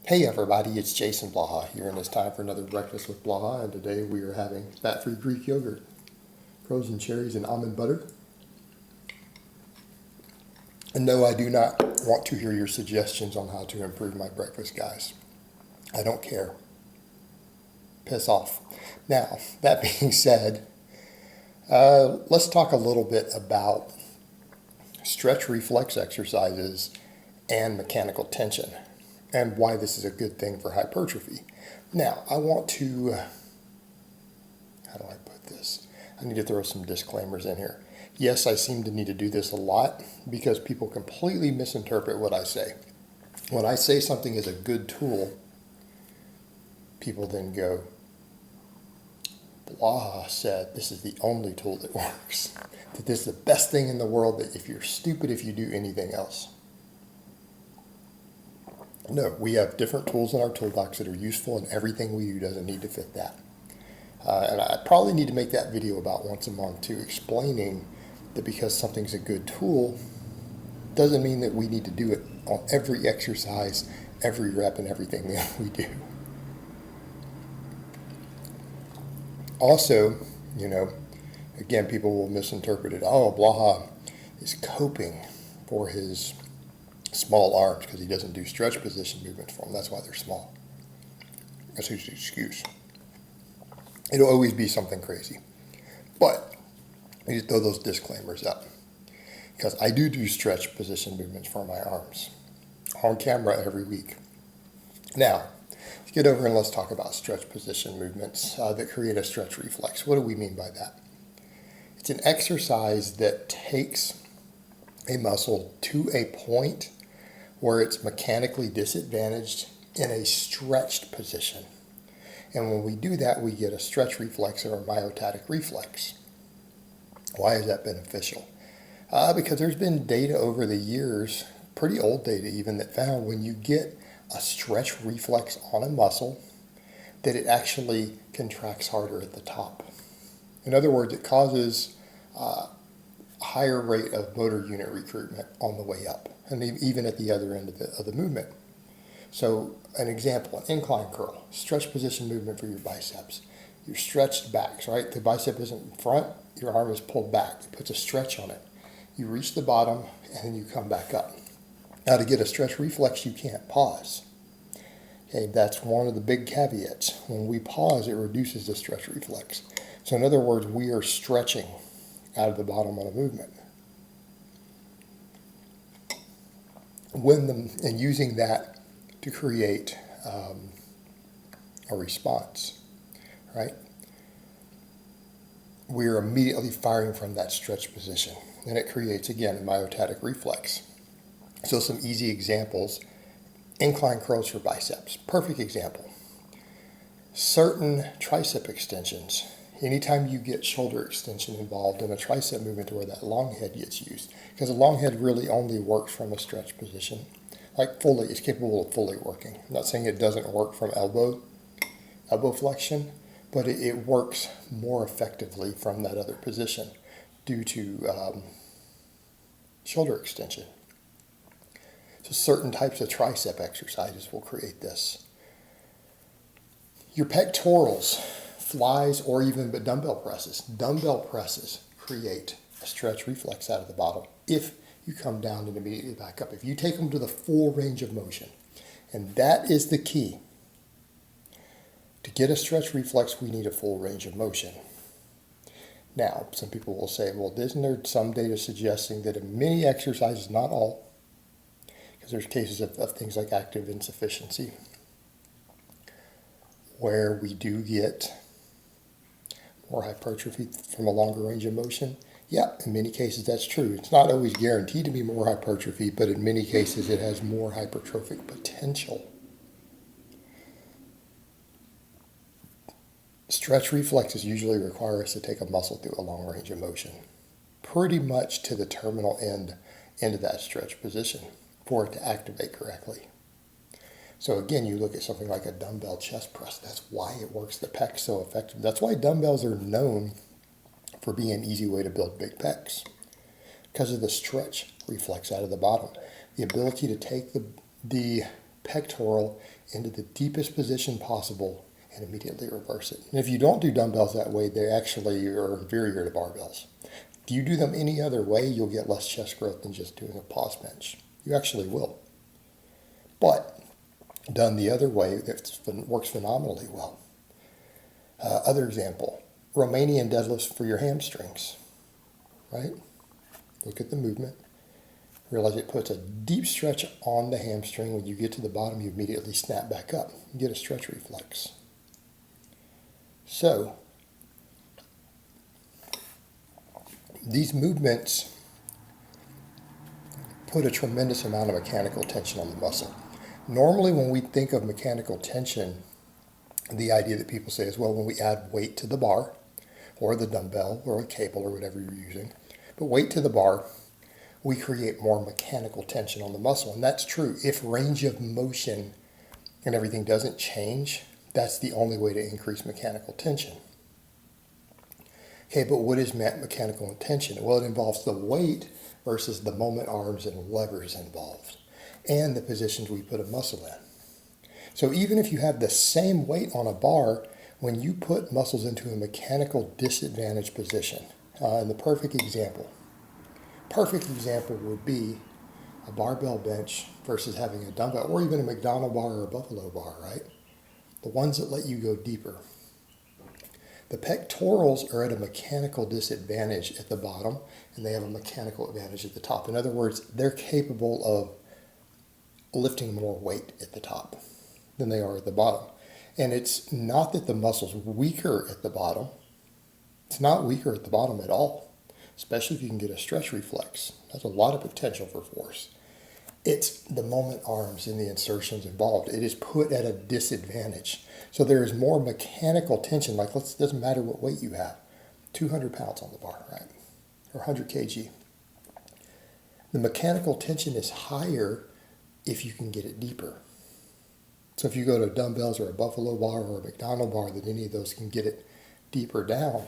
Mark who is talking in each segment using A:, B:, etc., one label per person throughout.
A: Hey everybody, it's Jason Blaha here, and it's time for another Breakfast with Blaha, and today we are having fat-free Greek yogurt, frozen cherries, and almond butter. And no, I do not want to hear your suggestions on how to improve my breakfast, guys. I don't care. Piss off. Now, that being said, let's talk a little bit about stretch reflex exercises and mechanical tension, and why this is a good thing for hypertrophy. Now, I want to, how do I put this? I need to throw some disclaimers in here. Yes, I seem to need to do this a lot because people completely misinterpret what I say. When I say something is a good tool, people then go, Blaha said this is the only tool that works, that this is the best thing in the world, that if you're stupid if you do anything else. No, we have different tools in our toolbox that are useful, and everything we do doesn't need to fit that. And I probably need to make that video about once a month too, explaining that because something's a good tool doesn't mean that we need to do it on every exercise, every rep, and everything that we do. Also, again, people will misinterpret it. Oh, Blaha is coping for his small arms because he doesn't do stretch position movements for them. That's why they're small. That's his excuse. It'll always be something crazy. But I need to throw those disclaimers up because I do stretch position movements for my arms on camera every week. Now, let's get over and let's talk about stretch position movements that create a stretch reflex. What do we mean by that? It's an exercise that takes a muscle to a point where it's mechanically disadvantaged in a stretched position. And when we do that, we get a stretch reflex or a myotatic reflex. Why is that beneficial? Because there's been data over the years, pretty old data even, that found when you get a stretch reflex on a muscle, that it actually contracts harder at the top. In other words, it causes a higher rate of motor unit recruitment on the way up, and even at the other end of the movement. So an example, an incline curl, stretch position movement for your biceps. You're stretched back, right? The bicep isn't in front, your arm is pulled back. It puts a stretch on it. You reach the bottom and then you come back up. Now to get a stretch reflex, you can't pause. Okay, that's one of the big caveats. When we pause, it reduces the stretch reflex. So in other words, we are stretching out of the bottom on a movement. And using that to create a response, right? We're immediately firing from that stretch position, and it creates, again, a myotatic reflex. So some easy examples: incline curls for biceps, perfect example. Certain tricep extensions. Anytime you get shoulder extension involved in a tricep movement to where that long head gets used, because the long head really only works from a stretch position. Like fully, it's capable of fully working. I'm not saying it doesn't work from elbow flexion, but it works more effectively from that other position due to shoulder extension. So certain types of tricep exercises will create this. Your pectorals flies, or even dumbbell presses. Dumbbell presses create a stretch reflex out of the bottom if you come down and immediately back up. If you take them to the full range of motion, and that is the key. To get a stretch reflex, we need a full range of motion. Now, some people will say, well, isn't there some data suggesting that in many exercises, not all, because there's cases of things like active insufficiency, where we do get more hypertrophy from a longer range of motion? Yeah, in many cases that's true. It's not always guaranteed to be more hypertrophy, but in many cases it has more hypertrophic potential. Stretch reflexes usually require us to take a muscle through a long range of motion, pretty much to the terminal end of that stretch position for it to activate correctly. So again, you look at something like a dumbbell chest press. That's why it works the pec so effective. That's why dumbbells are known for being an easy way to build big pecs, because of the stretch reflex out of the bottom. The ability to take the pectoral into the deepest position possible and immediately reverse it. And if you don't do dumbbells that way, they actually are inferior to barbells. If you do them any other way, you'll get less chest growth than just doing a pause bench. You actually will. But done the other way, it works phenomenally well. Other example, Romanian deadlifts for your hamstrings, right? Look at the movement. Realize it puts a deep stretch on the hamstring. When you get to the bottom, you immediately snap back up. You get a stretch reflex. So, these movements put a tremendous amount of mechanical tension on the muscle. Normally, when we think of mechanical tension, the idea that people say is, well, when we add weight to the bar, or the dumbbell, or a cable, or whatever you're using, but weight to the bar, we create more mechanical tension on the muscle. And that's true. If range of motion and everything doesn't change, that's the only way to increase mechanical tension. Okay, but what is mechanical tension? Well, it involves the weight versus the moment arms and levers involved, and the positions we put a muscle in. So even if you have the same weight on a bar, when you put muscles into a mechanical disadvantaged position, and the perfect example would be a barbell bench versus having a dumbbell, or even a McDonald bar or a Buffalo bar, right? The ones that let you go deeper. The pectorals are at a mechanical disadvantage at the bottom, and they have a mechanical advantage at the top. In other words, they're capable of lifting more weight at the top than they are at the bottom. And it's not that the muscle's weaker at the bottom. It's not weaker at the bottom at all, especially if you can get a stretch reflex. That's a lot of potential for force. It's the moment arms and the insertions involved. It is put at a disadvantage. So there is more mechanical tension. Like, it doesn't matter what weight you have. 200 pounds on the bar, right? Or 100 kg. The mechanical tension is higher if you can get it deeper. So if you go to dumbbells or a Buffalo bar or a McDonald bar, that any of those can get it deeper down,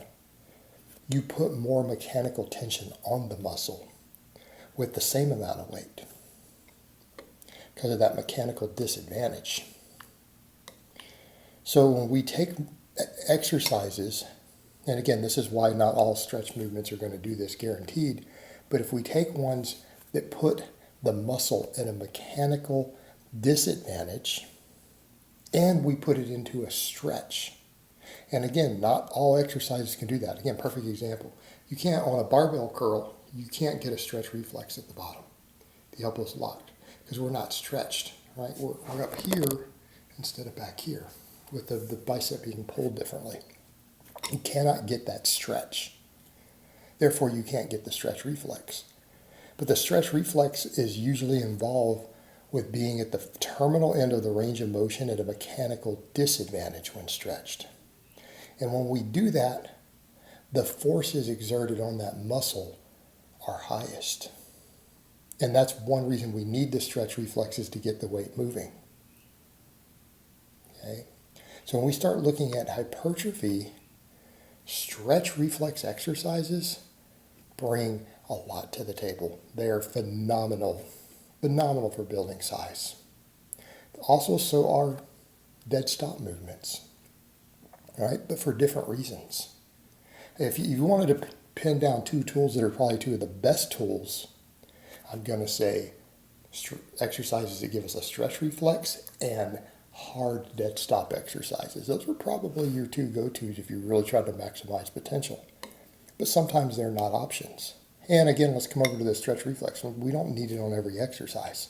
A: you put more mechanical tension on the muscle with the same amount of weight because of that mechanical disadvantage. So when we take exercises, and again, this is why not all stretch movements are going to do this guaranteed, but if we take ones that put the muscle at a mechanical disadvantage and we put it into a stretch, and again, not all exercises can do that. Again, perfect example. You can't, on a barbell curl, you can't get a stretch reflex at the bottom. The elbow's locked because we're not stretched, right? We're up here instead of back here with the bicep being pulled differently. You cannot get that stretch. Therefore, you can't get the stretch reflex. But the stretch reflex is usually involved with being at the terminal end of the range of motion at a mechanical disadvantage when stretched. And when we do that, the forces exerted on that muscle are highest. And that's one reason we need the stretch reflexes to get the weight moving. Okay? So when we start looking at hypertrophy, stretch reflex exercises bring a lot to the table. They are phenomenal for building size. Also, so are dead stop movements, right? But for different reasons. If you wanted to pin down two tools that are probably two of the best tools, I'm going to say exercises that give us a stretch reflex and hard dead stop exercises. Those are probably your two go-tos if you really try to maximize potential. But sometimes they're not options. And again, let's come over to the stretch reflex. We don't need it on every exercise.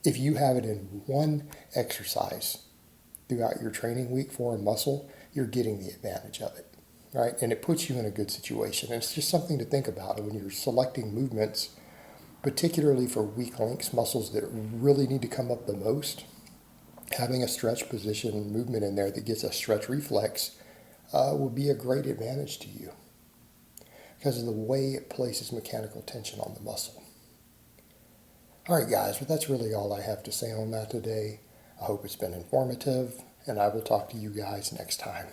A: If you have it in one exercise throughout your training week for a muscle, you're getting the advantage of it, right? And it puts you in a good situation. And it's just something to think about when you're selecting movements, particularly for weak links, muscles that really need to come up the most. Having a stretch position movement in there that gets a stretch reflex would be a great advantage to you because of the way it places mechanical tension on the muscle. All right, guys, but that's really all I have to say on that today. I hope it's been informative, and I will talk to you guys next time.